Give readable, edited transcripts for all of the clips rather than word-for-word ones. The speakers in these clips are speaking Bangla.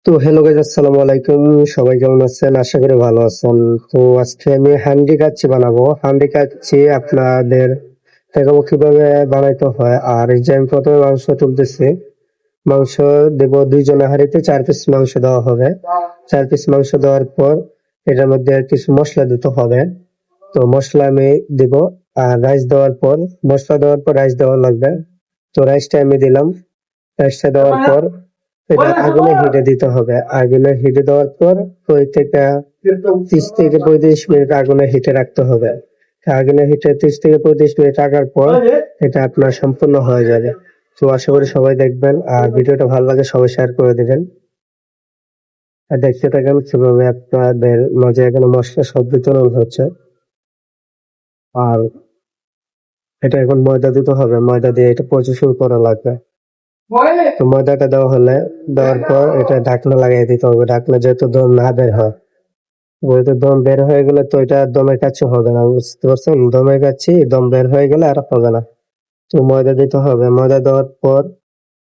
তো হ্যালো গাইস, আসসালামু আলাইকুম। সবাই কেমন আছেন? আশা করি ভালো আছেন। তো আজকে আমি হান্ডি কাচ্চি বানাবো। হান্ডি কাচ্চি আপনাদের দেখাবো কিভাবে বানাইতে হয়। আর এই যে আমি প্রথমে মাংস তুলতেছি। মাংস দেব 2 জনের হাঁড়িতে 4 পিস মাংস দেওয়া হবে। 4 পিস মাংস দেওয়ার পর এটার মধ্যে কিছু মশলা দিতে হবে। তো মশলা আমি দিব। আর রাইস দেওয়ার পর মশলা দেওয়ার পর রাইস দেওয়া লাগবে। তো রাইসটা আমি দিলাম। রাইসটা দেওয়ার পর এটা আগুনে হিটে দিতে হবে। আগুনে হিটে দেওয়ার পর প্রত্যেকটা 30 থেকে 35 মিনিট আগুনে হিটে রাখতে হবে। আগুনে হিটে 30 থেকে 35 মিনিট রাখার পর এটা আপনার সম্পূর্ণ হয়ে যাবে। তো আশা করি সবাই দেখবেন, আর ভিডিওটা ভালো লাগে সবাই শেয়ার করে দিবেন। আর দেখতে থাকেন কিভাবে আপনাদের মাঝে এখানে মশলা সব বিতরণ হচ্ছে। আর এটা এখন ময়দা দিতে হবে, ময়দা দিয়ে এটা প্রসেসিং করা লাগবে। তো ময়দাটা দেওয়ার পর এটা ঢাকনা লাগিয়ে দিতে হবে। ঢাকনা যেহেতু দম না বের হয়, যেহেতু দম বের হয়ে গেলে তো এটা দমের কাছে হবে না, বুঝতে পারছেন? দমের কাছে দম বের হয়ে গেলে আর হবে না। তো ময়দা দিতে হবে।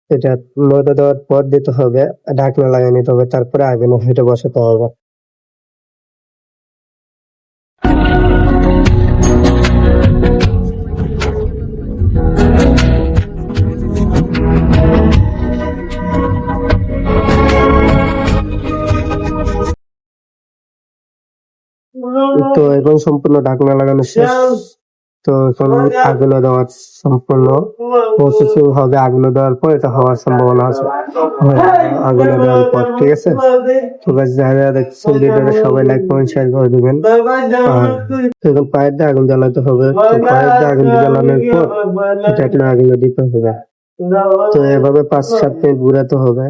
এটা ময়দা দেওয়ার পর দিতে হবে, ঢাকনা লাগিয়ে নিতে হবে, তারপরে আগুনে হিটে বসাতে হবে। তো এখন সম্পূর্ণ ঢাকনা লাগানো শেষ। তো এখন আগুনে দেওয়ার সম্পূর্ণ প্রসেসিং হবে। আগুনে দেওয়ার পর এটা হওয়ার সম্ভাবনা আছে। আগুনে দেওয়ার পর, ঠিক আছে? তো গাইস, যারা দেখছেন ভিডিওটা সবাই লাইক কমেন্ট শেয়ার করে দিবেন। আর এখন পায়ের দিয়ে আগুন জ্বালাতে হবে। তো পায়ের দিয়ে আগুন জ্বালানোর পর এটা একটা আগুনে দিতে হবে। তো এভাবে 5-7 মিনিট ঘুরাতে হবে।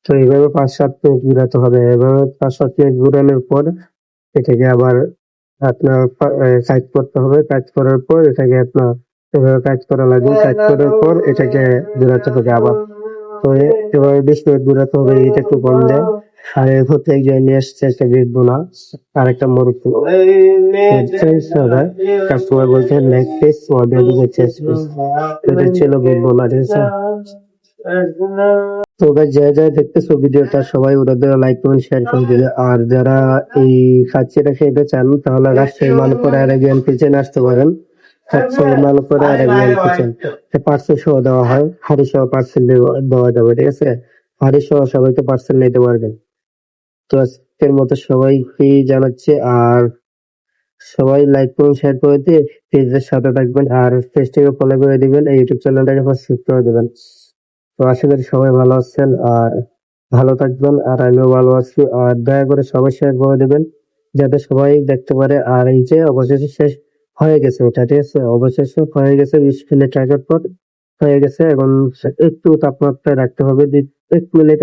তো এইভাবে 5-7 মিনিট ঘুরাতে হবে। এভাবে 5-7 মিনিট ঘুরানোর পর এটাকে আবার আপনার সাইড করতে হবে। কাজ করার পর এটাকে আপনার এভাবে কাজ করা লাগবে। কাজ করার পর এটাকে ঘুরাতে হবে আবার। তো এভাবে 20 মিনিট ঘুরাতে হবে। এটা একটু কম দেয়। আর এরপর থেকে যে নিয়ে আসছে একটা বিট বোনা আর একটা মুরগ হবে। কাস্টমার বলছে লেগ পিস, অর্ডার দিচ্ছে চেস্ট পিস। এটা ছিল বিট বোনা, ঠিক আছে? তো গাইস, যারা দেখতেছো ভিডিওটা সবাই ওদের লাইক কমেন্ট শেয়ার করে দিবে। আর যারা এই কাচ্চিটা খেতে চান তাহলে রাজশাহী মালপোরা আরেবিয়ান কিচেন আসতে পারেন। রাজশাহী মালপোরা আরেবিয়ান কিচেন পার্সেল সহ দেওয়া হয়, হাঁড়ি সহ পার্সেল দেওয়া যাবে, ঠিক আছে? হাঁড়ি সহ সবাইকে পার্সেল নিতে পারবেন। তো আজকের মতো সবাইকে জানাচ্ছি। আর সবাই লাইক করুন, শেয়ার করে দিয়ে পেজের সাথে থাকবেন। আর পেজটাকে ফলো করে দিবেন, এই ইউটিউব চ্যানেলটাকে সাবস্ক্রাইব করে দিবেন। তো আশা করি সবাই ভালো আছেন আর ভালো থাকবেন। আর আমিও ভালো আছি। আর দয়া করে সবাই শেয়ার করে দেবেন যাতে সবাই দেখতে পারে। আর এই যে অবশেষে শেষ হয়ে গেছে এটা, ঠিক আছে? অবশেষে হয়ে গেছে, 20 মিনিট রাখার পর হয়ে গেছে। এখন একটু তাপমাত্রায় রাখতে হবে, 1 মিনিট